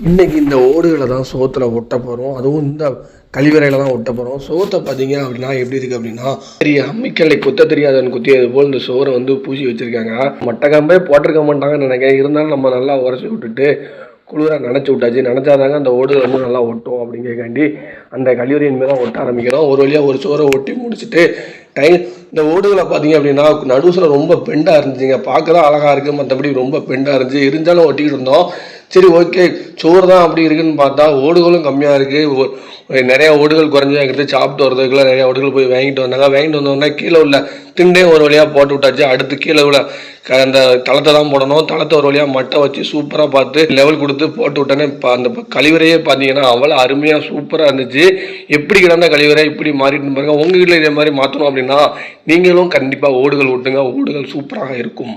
இன்றைக்கி இந்த ஓடுகளை தான் சோத்தில் ஒட்ட போகிறோம். அதுவும் இந்த கழிவறையில் தான் ஒட்ட போகிறோம். சோத்தை பார்த்தீங்க அப்படின்னா எப்படி இருக்குது அப்படின்னா, பெரிய அம்மிக்கல்லை குத்த தெரியாதவன் குத்தியது போல் இந்த சோறை வந்து பூசி வச்சுருக்காங்க. மட்டக்கம்பே போட்டிருக்க மாட்டாங்கன்னு நினைக்கிறேன். இருந்தாலும் நம்ம நல்லா உரைச்சி விட்டுட்டு குளிராக நினச்சி விட்டாச்சு. நினச்சாதாங்க அந்த ஓடுகள் வந்து நல்லா ஒட்டும் அப்படிங்கிறக்காண்டி அந்த கழிவறையின் மேலே தான் ஒட்ட ஆரம்பிக்கிறோம். ஒரு வழியாக ஒரு சோறை ஒட்டி முடிச்சுட்டு இந்த ஓடுகளை பார்த்தீங்க அப்படின்னா நடுசில் ரொம்ப பெண்டாக இருந்துச்சுங்க. பார்க்க தான் அழகாக இருக்குது, மற்றபடி ரொம்ப பெண்டாக இருந்துச்சு. இருந்தாலும் ஒட்டிக்கிட்டு இருந்தோம். சரி ஓகே, சோறு தான் அப்படி இருக்குன்னு பார்த்தா ஓடுகளும் கம்மியாக இருக்குது. நிறையா ஓடுகள் குறைஞ்சாங்கிறது சாப்பிட்டு வரதுக்குள்ள நிறையா ஓடுகள் போய் வாங்கிட்டு வந்தோன்னா கீழே உள்ள திண்டே ஒரு வழியாக போட்டு விட்டாச்சு. அடுத்து கீழே உள்ள அந்த தளத்தை தான் போடணும். தளத்தை ஒரு வழியாக மட்டை வச்சு சூப்பராக பார்த்து லெவல் கொடுத்து போட்டு விட்டோன்னே இப்போ அந்த கழிவறையே பார்த்தீங்கன்னா அவ்வளோ அருமையாக சூப்பராக இருந்துச்சு. எப்படி கிடந்த கழிவறை இப்படி மாறிட்டு பாருங்க. உங்கள் வீட்டில் இதே மாதிரி மாற்றணும் அப்படின்னா நீங்களும் கண்டிப்பாக ஓடுகள் ஓட்டுங்க. ஓடுகள் சூப்பராக இருக்கும்.